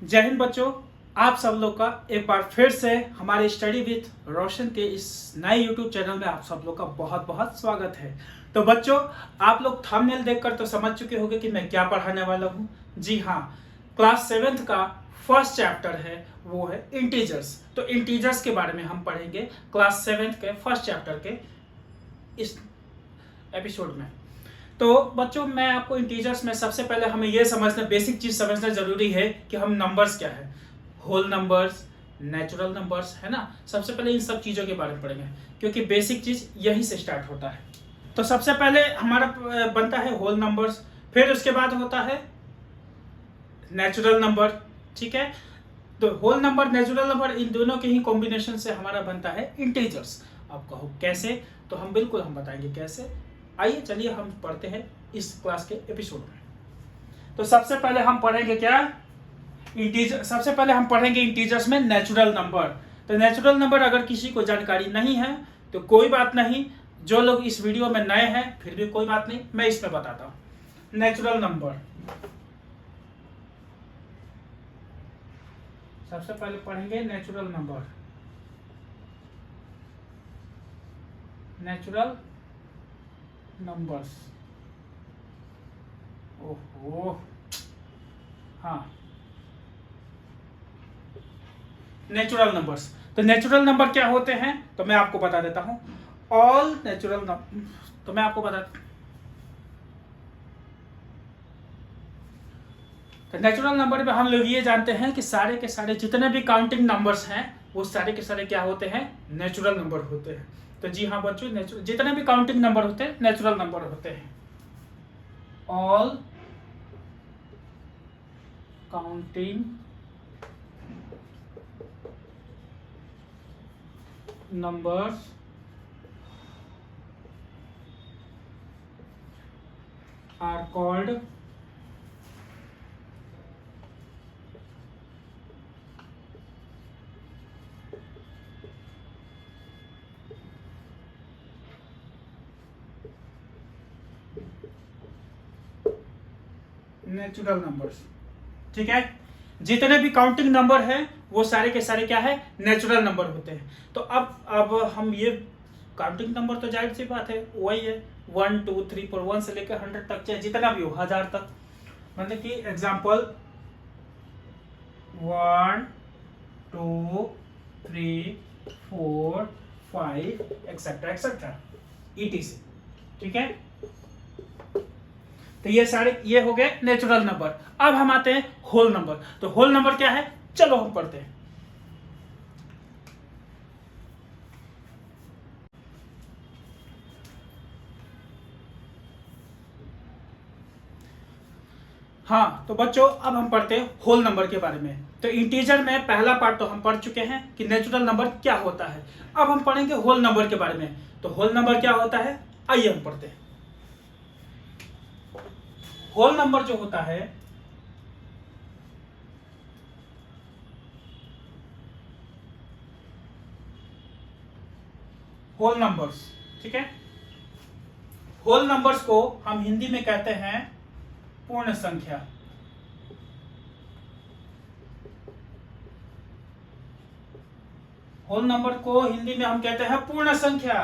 जय हिंद बच्चों, आप सब लोग का एक बार फिर से हमारे स्टडी विथ रोशन के इस नए यूट्यूब चैनल में आप सब लोग का बहुत बहुत स्वागत है। तो बच्चों, आप लोग थंबनेल देखकर तो समझ चुके होंगे कि मैं क्या पढ़ाने वाला हूँ। जी हाँ, क्लास 7th का फर्स्ट चैप्टर है, वो है इंटीजर्स। तो इंटीजर्स के बारे में हम पढ़ेंगे क्लास 7th के फर्स्ट चैप्टर के इस एपिसोड में। तो बच्चों, मैं आपको इंटीजर्स में सबसे पहले हमें यह समझना, बेसिक चीज समझना जरूरी है कि हम नंबर्स क्या है, होल नंबर्स, नेचुरल नंबर्स, है ना। सबसे पहले इन सब चीजों के बारे में पढ़ेंगे क्योंकि बेसिक चीज यहीं से स्टार्ट होता है। तो सबसे पहले हमारा बनता है होल नंबर्स, फिर उसके बाद होता है नेचुरल नंबर। ठीक है, तो होल नंबर, नेचुरल नंबर, इन दोनों के ही कॉम्बिनेशन से हमारा बनता है इंटीजर्स। आप कहो कैसे, तो हम बिल्कुल हम बताएंगे कैसे। आइए चलिए हम पढ़ते हैं इस क्लास के एपिसोड में। तो सबसे पहले हम पढ़ेंगे क्या, इंटीजर। सबसे पहले हम पढ़ेंगे इंटीजर्स में नेचुरल नंबर। तो नेचुरल नंबर अगर किसी को जानकारी नहीं है तो कोई बात नहीं, जो लोग इस वीडियो में नए हैं फिर भी कोई बात नहीं, मैं इसमें बताता हूं। नेचुरल नंबर सबसे पहले पढ़ेंगे नेचुरल नंबर। नेचुरल नंबर्स, ओहो हाँ, नेचुरल नंबर्स। तो नेचुरल नंबर क्या होते हैं तो मैं आपको बता देता हूं। ऑल नेचुरल नंबर, तो मैं आपको बता, तो नेचुरल नंबर में हम लोग ये जानते हैं कि सारे के सारे जितने भी काउंटिंग नंबर्स हैं वो सारे के सारे क्या होते हैं, नेचुरल नंबर होते हैं। तो जी हाँ बच्चों, नेचुरल जितने भी काउंटिंग नंबर होते हैं नेचुरल नंबर होते हैं। All counting numbers are called natural numbers. ठीक है, जितने भी काउंटिंग नंबर है वो सारे के सारे क्या है, नेचुरल नंबर होते हैं। तो अब हम ये काउंटिंग नंबर तो जाहिर सी बात है वही है 1 2 3 4, 1 से लेकर 100 तक, चाहे जितना भी हो, 1000 तक। मतलब कि एग्जाम्पल 1 2 3 4 5 एक्सेट्रा एक्सेट्रा ETC। ठीक है, तो ये सारे ये हो गए नेचुरल नंबर। अब हम आते हैं होल नंबर। तो होल नंबर क्या है, चलो हम पढ़ते हैं। हाँ तो बच्चों, अब हम पढ़ते हैं होल नंबर के बारे में। तो इंटीजर में पहला पार्ट तो हम पढ़ चुके हैं कि नेचुरल नंबर क्या होता है। अब हम पढ़ेंगे होल नंबर के बारे में। तो होल नंबर क्या होता है, आइए हम पढ़ते हैं। होल नंबर जो होता है, होल नंबर्स, ठीक है, होल नंबर्स को हम हिंदी में कहते हैं पूर्ण संख्या। होल नंबर को हिंदी में हम कहते हैं पूर्ण संख्या।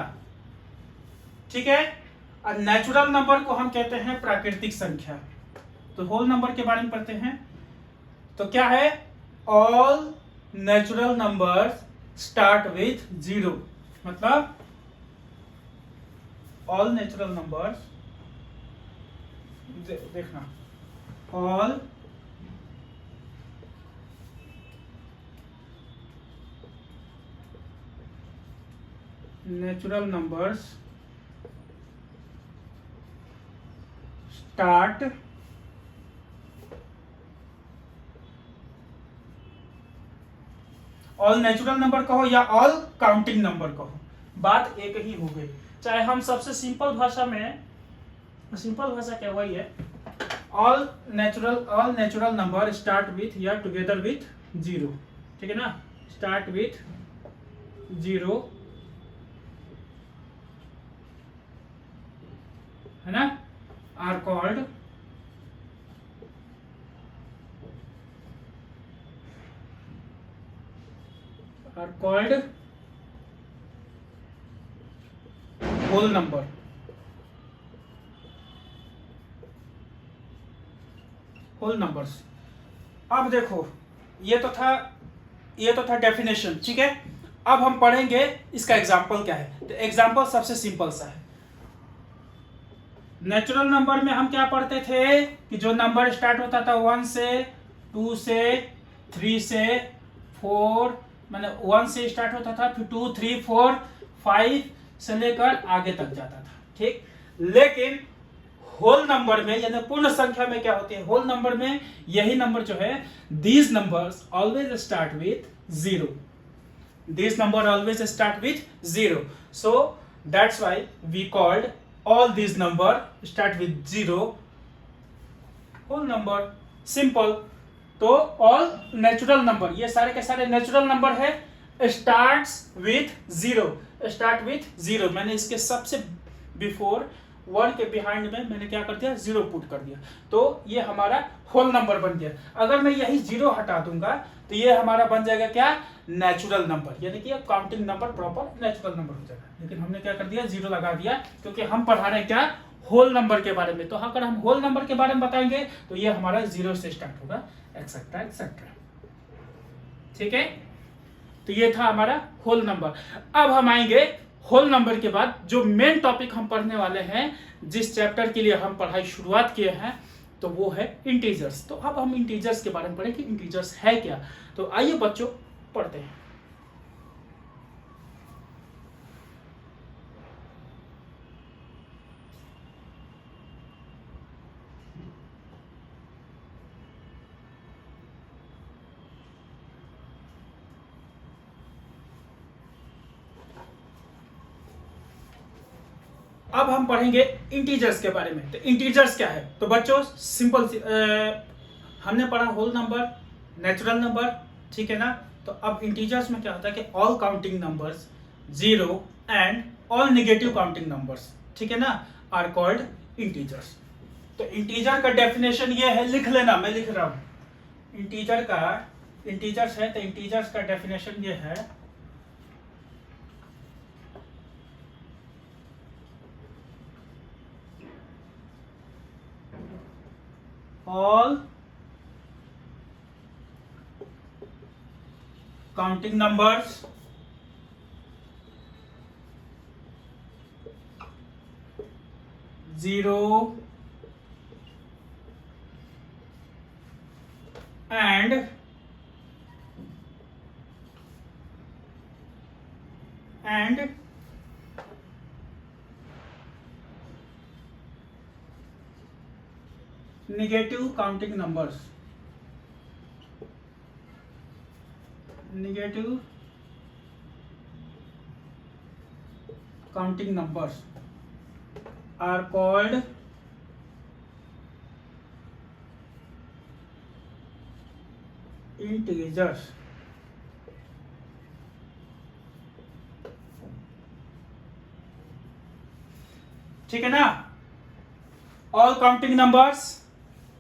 ठीक है, और नेचुरल नंबर को हम कहते हैं प्राकृतिक संख्या। तो होल नंबर के बारे में पढ़ते हैं। तो क्या है, all natural numbers start with 0। मतलब ऑल नेचुरल नंबर्स, देखना, all natural numbers start all natural number कहो या ऑल काउंटिंग नंबर कहो, बात एक ही हो गई। चाहे हम सबसे सिंपल भाषा में, सिंपल भाषा क्या वही है, all natural number start with या टुगेदर विथ 0। ठीक है ना, स्टार्ट विथ 0, है ना, are called are called whole number. Whole numbers. अब देखो ये तो था डेफिनेशन, ठीक है। अब हम पढ़ेंगे इसका एग्जाम्पल क्या है। तो एग्जाम्पल सबसे सिंपल सा है। नेचुरल नंबर में हम क्या पढ़ते थे कि जो नंबर स्टार्ट होता था 1 से, 2 से, 3 से, 4, मैंने 1 से स्टार्ट होता था, फिर 2, 3, 4, 5 से लेकर आगे तक जाता था, ठीक। लेकिन होल नंबर में यानी पूर्ण संख्या में क्या होती है, होल नंबर में यही नंबर जो है, these numbers always start with 0। These number always start with 0. So that's why we called all these number start with 0 whole number. Simple. तो all natural number, ये सारे के सारे नेचुरल नंबर है, starts with 0, start with 0। मैंने इसके सबसे before 1 के बिहाइंड में मैंने क्या कर दिया, 0 पुट कर दिया, तो ये हमारा होल नंबर बन गया। अगर मैं यही 0 हटा दूंगा तो ये हमारा बन जाएगा क्या, नेचुरल नंबर, यानी कि counting number proper natural number हो जाएगा। लेकिन हमने क्या कर दिया, 0 लगा दिया, क्योंकि हम पढ़ा रहे हैं क्या, होल नंबर के बारे में। तो अगर हम होल नंबर के बारे में बताएंगे तो ये हमारा 0 से स्टार्ट होगा, एक्सेट्रा एक्सेट्रा, ठीक है। तो ये था हमारा होल नंबर। अब हम आएंगे होल नंबर के बाद जो मेन टॉपिक हम पढ़ने वाले हैं, जिस चैप्टर के लिए हम पढ़ाई शुरुआत किए हैं, तो वो है इंटीजर्स। तो अब हम इंटीजर्स के बारे में पढ़ें कि इंटीजर्स है क्या। तो आइए बच्चों पढ़ते हैं। अब हम पढ़ेंगे इंटीजर्स के बारे में। तो इंटीजर्स क्या है, तो बच्चों सिंपल हमने पढ़ा होल नंबर, नेचुरल नंबर, ठीक है ना। तो अब इंटीजर्स में क्या होता है कि all counting numbers 0 and all negative counting numbers, ठीक है ना, आर कॉल्ड इंटीजर्स। तो इंटीजर का डेफिनेशन ये है, लिख लेना, मैं लिख रहा हूं। इंटीजर्स है तो इंटीजर्स का डेफिनेशन ये है, all counting numbers zero and negative counting numbers, negative counting numbers are called integers। ठीक है ना, all counting numbers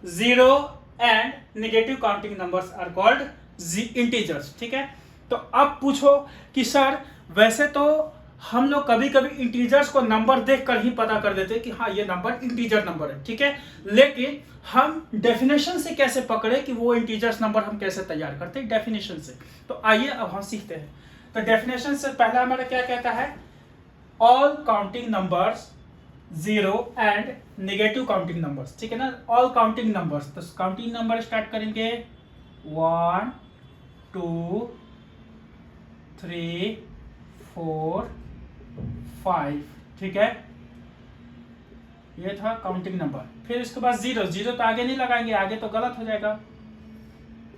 0 and negative counting numbers are called integers, ठीक है। तो अब पूछो कि सर वैसे तो हम लोग कभी कभी इंटीजर्स को नंबर देखकर ही पता कर देते कि हाँ ये नंबर इंटीजर नंबर है, ठीक है, लेकिन हम डेफिनेशन से कैसे पकड़े कि वो इंटीजर्स नंबर हम कैसे तैयार करते हैं, डेफिनेशन से। तो आइए अब हम सीखते हैं। तो डेफिनेशन से पहला हमारा क्या कहता है, all counting numbers 0 and negative counting numbers, ठीक है ना, ऑल काउंटिंग नंबर्स। तो काउंटिंग नंबर स्टार्ट करेंगे 1 2 3 4 5, ठीक है, ये था काउंटिंग नंबर। फिर इसके बाद 0 तो आगे नहीं लगाएंगे, आगे तो गलत हो जाएगा,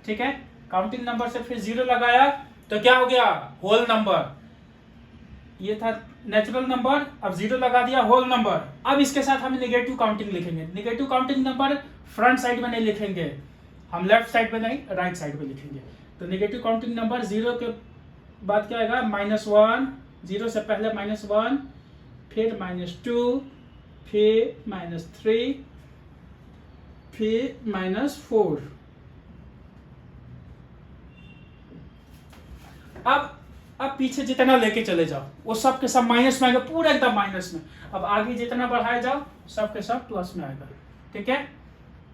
ठीक है। काउंटिंग नंबर से फिर 0 लगाया तो क्या हो गया, होल नंबर। ये था नेचुरल नंबर, अब 0 लगा दिया, होल नंबर। अब इसके साथ हम नेगेटिव काउंटिंग लिखेंगे। Negative counting number front side में नहीं लिखेंगे हम, लेफ्ट साइड में नहीं, राइट साइड में लिखेंगे। तो नेगेटिव काउंटिंग नंबर 0 के बाद क्या आएगा, -1, 0 से पहले -1, फिर -2, फिर -3, फिर -4। अब अब पीछे जितना लेके चले जाओ वो सब के सब माइनस में आएगा, पूरा एकदम माइनस में। अब आगे जितना बढ़ाए जाओ सब के सब प्लस में आएगा, ठीक है,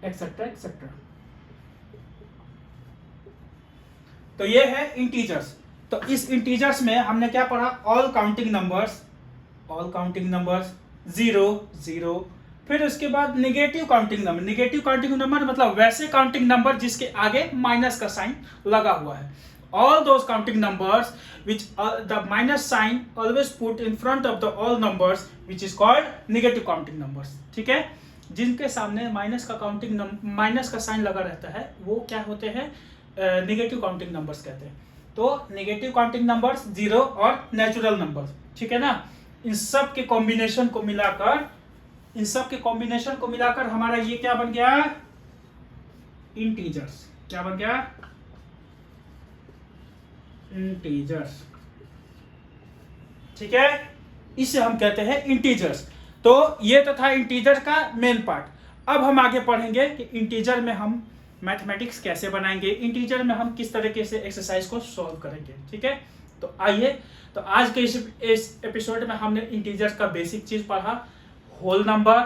एक्सेट्रा एक्सेट्रा। तो ये है इंटीजर्स। तो इस इंटीजर्स में हमने क्या पढ़ा, all counting numbers, all counting numbers, 0 0। फिर उसके बाद negative counting number. Negative counting number मतलब वैसे काउंटिंग नंबर जिसके आगे माइनस का साइन लगा हुआ है। All those counting numbers which the minus sign always put in front of the all numbers which is called negative counting numbers, ठीक है। जिनके सामने माइनस का साइन लगा रहता है वो क्या होते हैं, नेगेटिव काउंटिंग नंबर्स कहते हैं। तो नेगेटिव काउंटिंग नंबर्स, 0 और नेचुरल नंबर्स, ठीक है ना। इन सब के कॉम्बिनेशन को मिलाकर हमारा ये क्या बन गया, इंटीजर्स। क्या बन गया, इंटीजर्स, ठीक है। इसे हम कहते हैं इंटीजर्स। तो ये तो था इंटीजर का मेन पार्ट। अब हम आगे पढ़ेंगे कि इंटीजर में हम मैथमेटिक्स कैसे बनाएंगे, इंटीजर में हम किस तरीके से एक्सरसाइज को सॉल्व करेंगे, ठीक है। तो आइए, तो आज के इस एपिसोड में हमने इंटीजर्स का बेसिक चीज पढ़ा, होल नंबर,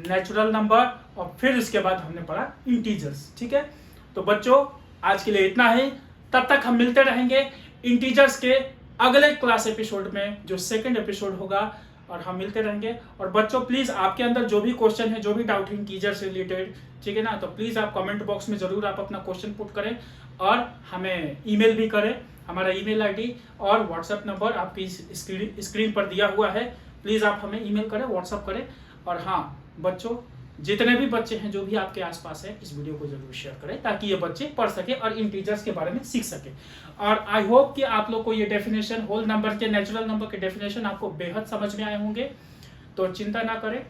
नेचुरल नंबर, और फिर उसके बाद हमने पढ़ा इंटीजर्स, ठीक है। तो बच्चों आज के लिए इतना ही, तब तक हम मिलते रहेंगे इंटीजर्स के अगले क्लास एपिसोड में, जो सेकंड एपिसोड होगा, और हम मिलते रहेंगे। और बच्चों प्लीज आपके अंदर जो भी क्वेश्चन है, जो भी डाउट है इंटीजर से रिलेटेड, ठीक है ना, तो प्लीज आप कमेंट बॉक्स में जरूर आप अपना क्वेश्चन पुट करें और हमें ईमेल भी करें। हमारा ईमेल आईडी और व्हाट्सएप नंबर आपकी स्क्रीन पर दिया हुआ है। प्लीज आप हमें ईमेल करें, व्हाट्सएप करें। और हाँ बच्चों, जितने भी बच्चे हैं जो भी आपके आसपास है, इस वीडियो को जरूर शेयर करें ताकि ये बच्चे पढ़ सके और इंटीजर्स के बारे में सीख सके। और आई होप कि आप लोग को ये डेफिनेशन, होल नंबर के, नेचुरल नंबर के डेफिनेशन आपको बेहद समझ में आए होंगे। तो चिंता ना करें,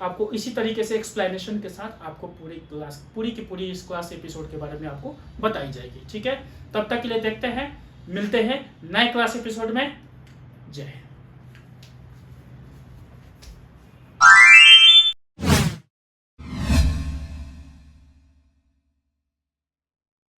आपको इसी तरीके से एक्सप्लेनेशन के साथ आपको पूरी की पूरी इस क्लास एपिसोड के बारे में आपको बताई जाएगी, ठीक है। तब तक के लिए देखते हैं, मिलते हैं नए क्लास एपिसोड में। जय हिंद।